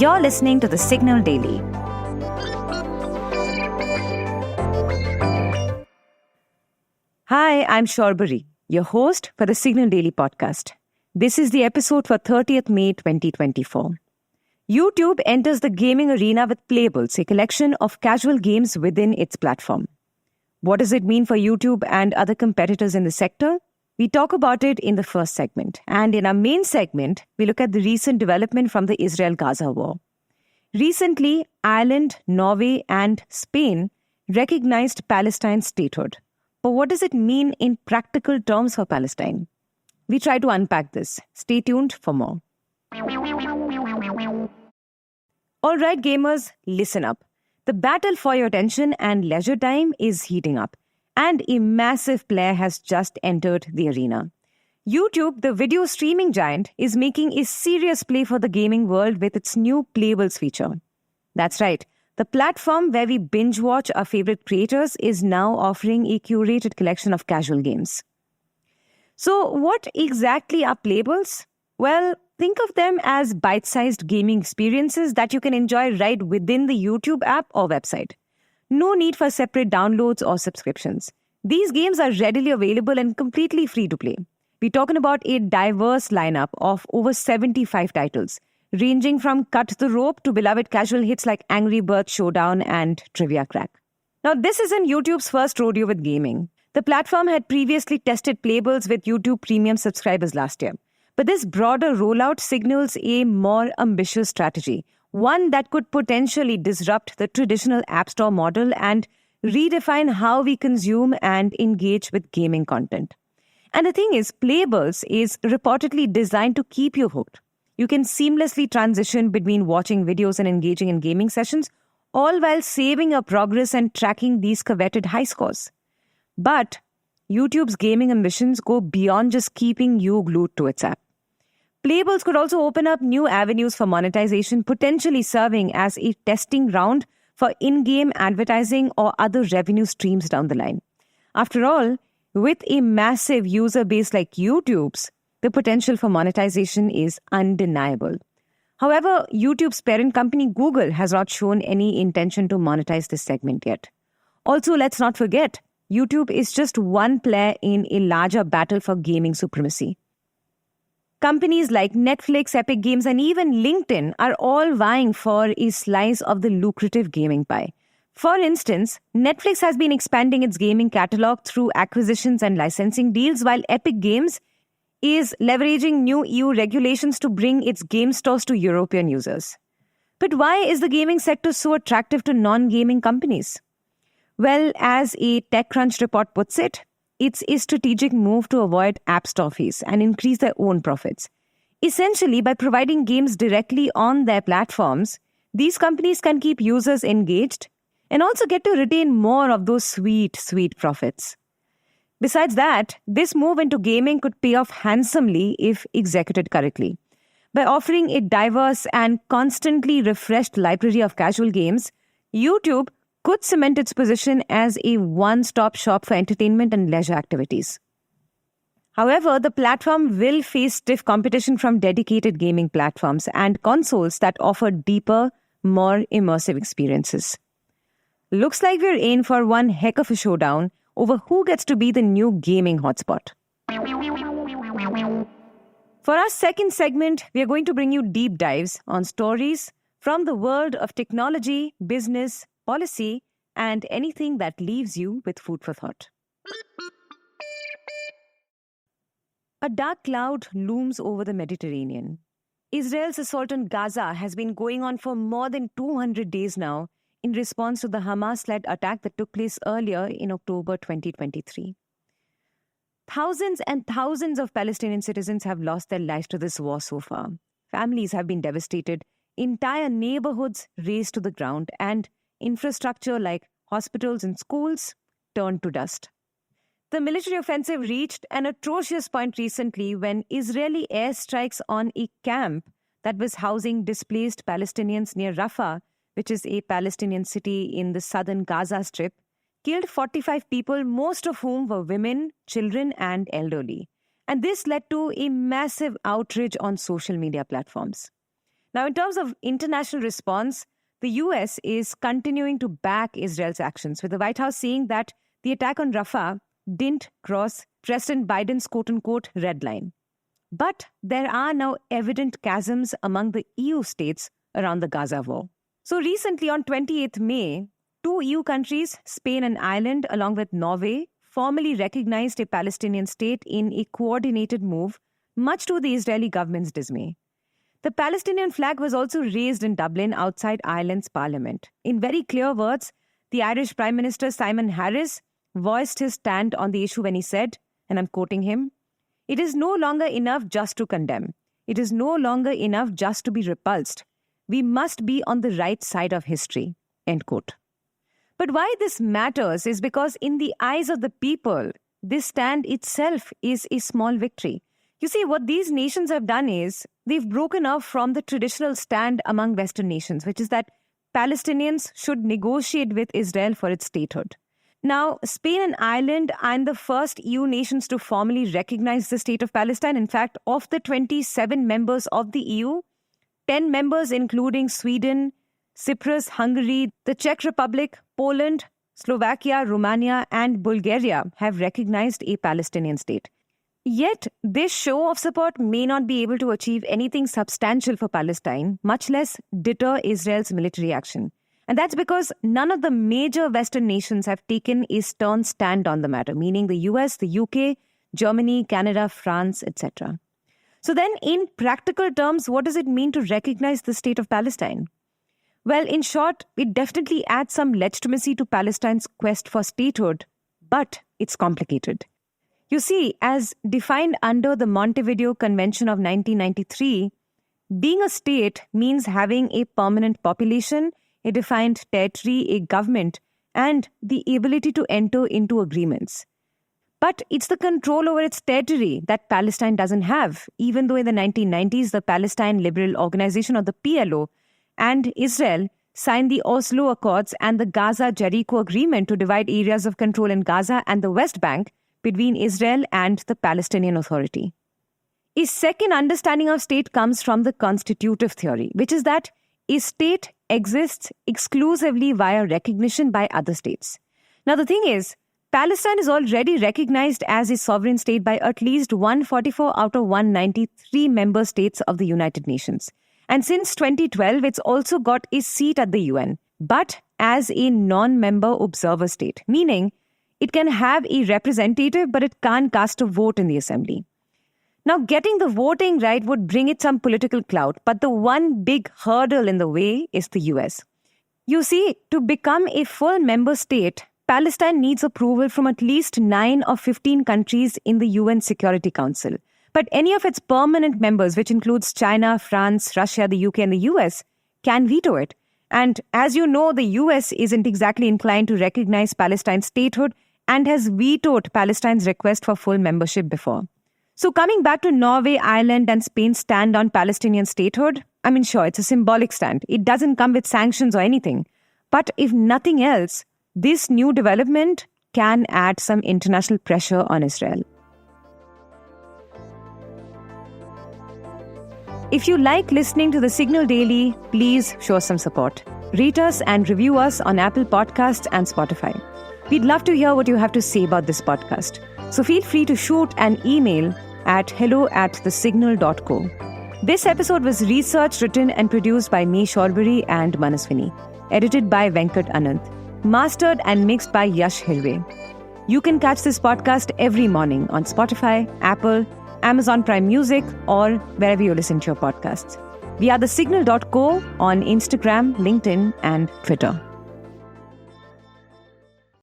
You're listening to The Signal Daily. Hi, I'm Shorbari, your host for The Signal Daily podcast. This is the episode for 30th May 2024. YouTube enters the gaming arena with Playbles, a collection of casual games within its platform. What does it mean for YouTube and other competitors in the sector? We talk about it in the first segment. And in our main segment, we look at the recent development from the Israel-Gaza war. Recently, Ireland, Norway, and Spain recognized Palestine's statehood. But what does it mean in practical terms for Palestine? We try to unpack this. Stay tuned for more. All right, gamers, listen up. The battle for your attention and leisure time is heating up, and a massive player has just entered the arena. YouTube, the video streaming giant, is making a serious play for the gaming world with its new Playbles feature. That's right. The platform where we binge watch our favorite creators is now offering a curated collection of casual games. So what exactly are Playbles? Well, think of them as bite-sized gaming experiences that you can enjoy right within the YouTube app or website. No need for separate downloads or subscriptions. These games are readily available and completely free to play. We're talking about a diverse lineup of over 75 titles, ranging from Cut the Rope to beloved casual hits like Angry Birds Showdown and Trivia Crack. Now, this isn't YouTube's first rodeo with gaming. The platform had previously tested Playbles with YouTube Premium subscribers last year. But this broader rollout signals a more ambitious strategy, one that could potentially disrupt the traditional App Store model and redefine how we consume and engage with gaming content. And the thing is, Playbles is reportedly designed to keep you hooked. You can seamlessly transition between watching videos and engaging in gaming sessions, all while saving your progress and tracking these coveted high scores. But YouTube's gaming ambitions go beyond just keeping you glued to its app. Playbles could also open up new avenues for monetization, potentially serving as a testing ground for in-game advertising or other revenue streams down the line. After all, with a massive user base like YouTube's, the potential for monetization is undeniable. However, YouTube's parent company Google has not shown any intention to monetize this segment yet. Also, let's not forget, YouTube is just one player in a larger battle for gaming supremacy. Companies like Netflix, Epic Games, and even LinkedIn are all vying for a slice of the lucrative gaming pie. For instance, Netflix has been expanding its gaming catalog through acquisitions and licensing deals, while Epic Games is leveraging new EU regulations to bring its game stores to European users. But why is the gaming sector so attractive to non-gaming companies? Well, as a TechCrunch report puts it, it's a strategic move to avoid App Store fees and increase their own profits. Essentially, by providing games directly on their platforms, these companies can keep users engaged and also get to retain more of those sweet, sweet profits. Besides that, this move into gaming could pay off handsomely if executed correctly. By offering a diverse and constantly refreshed library of casual games, YouTube could cement its position as a one-stop shop for entertainment and leisure activities. However, the platform will face stiff competition from dedicated gaming platforms and consoles that offer deeper, more immersive experiences. Looks like we're in for one heck of a showdown over who gets to be the new gaming hotspot. For our second segment, we are going to bring you deep dives on stories from the world of technology, business, policy, and anything that leaves you with food for thought. A dark cloud looms over the Mediterranean. Israel's assault on Gaza has been going on for more than 200 days now in response to the Hamas-led attack that took place earlier in October 2023. Thousands and thousands of Palestinian citizens have lost their lives to this war so far. Families have been devastated, entire neighborhoods razed to the ground, and infrastructure like hospitals and schools turned to dust. The military offensive reached an atrocious point recently when Israeli airstrikes on a camp that was housing displaced Palestinians near Rafah, which is a Palestinian city in the southern Gaza Strip, killed 45 people, most of whom were women, children, and elderly. And this led to a massive outrage on social media platforms. Now, in terms of international response, the US is continuing to back Israel's actions, with the White House saying that the attack on Rafah didn't cross President Biden's quote-unquote red line. But there are now evident chasms among the EU states around the Gaza war. So recently, on 28th May, 2 EU countries, Spain and Ireland, along with Norway, formally recognized a Palestinian state in a coordinated move, much to the Israeli government's dismay. The Palestinian flag was also raised in Dublin outside Ireland's parliament. In very clear words, the Irish Prime Minister Simon Harris voiced his stand on the issue when he said, and I'm quoting him, "It is no longer enough just to condemn. It is no longer enough just to be repulsed. We must be on the right side of history." End quote. But why this matters is because in the eyes of the people, this stand itself is a small victory. You see, what these nations have done is they've broken off from the traditional stand among Western nations, which is that Palestinians should negotiate with Israel for its statehood. Now, Spain and Ireland are the first EU nations to formally recognize the state of Palestine. In fact, of the 27 members of the EU, 10 members, including Sweden, Cyprus, Hungary, the Czech Republic, Poland, Slovakia, Romania, and Bulgaria have recognized a Palestinian state. Yet, this show of support may not be able to achieve anything substantial for Palestine, much less deter Israel's military action. And that's because none of the major Western nations have taken a stern stand on the matter, meaning the US, the UK, Germany, Canada, France, etc. So then, in practical terms, what does it mean to recognize the state of Palestine? Well, in short, it definitely adds some legitimacy to Palestine's quest for statehood, but it's complicated. You see, as defined under the Montevideo Convention of 1993, being a state means having a permanent population, a defined territory, a government, and the ability to enter into agreements. But it's the control over its territory that Palestine doesn't have, even though in the 1990s, the Palestine Liberal Organization, or the PLO, and Israel signed the Oslo Accords and the Gaza-Jericho Agreement to divide areas of control in Gaza and the West Bank between Israel and the Palestinian Authority. A second understanding of state comes from the constitutive theory, which is that a state exists exclusively via recognition by other states. Now, the thing is, Palestine is already recognized as a sovereign state by at least 144 out of 193 member states of the United Nations. And since 2012, it's also got a seat at the UN, but as a non-member observer state, meaning it can have a representative, but it can't cast a vote in the assembly. Now, getting the voting right would bring it some political clout, but the one big hurdle in the way is the US. You see, to become a full member state, Palestine needs approval from at least 9 of 15 countries in the UN Security Council. But any of its permanent members, which includes China, France, Russia, the UK, and the US, can veto it. And as you know, the US isn't exactly inclined to recognize Palestine's statehood and has vetoed Palestine's request for full membership before. So coming back to Norway, Ireland, and Spain's stand on Palestinian statehood, I mean, sure, it's a symbolic stand. It doesn't come with sanctions or anything. But if nothing else, this new development can add some international pressure on Israel. If you like listening to The Signal Daily, please show some support. Rate us and review us on Apple Podcasts and Spotify. We'd love to hear what you have to say about this podcast. So feel free to shoot an email at hello@thesignal.co. This episode was researched, written and produced by me, Shorbari, and Manaswini. Edited by Venkat Anand. Mastered and mixed by Yash Hirve. You can catch this podcast every morning on Spotify, Apple, Amazon Prime Music, or wherever you listen to your podcasts. We are thesignal.co on Instagram, LinkedIn, and Twitter.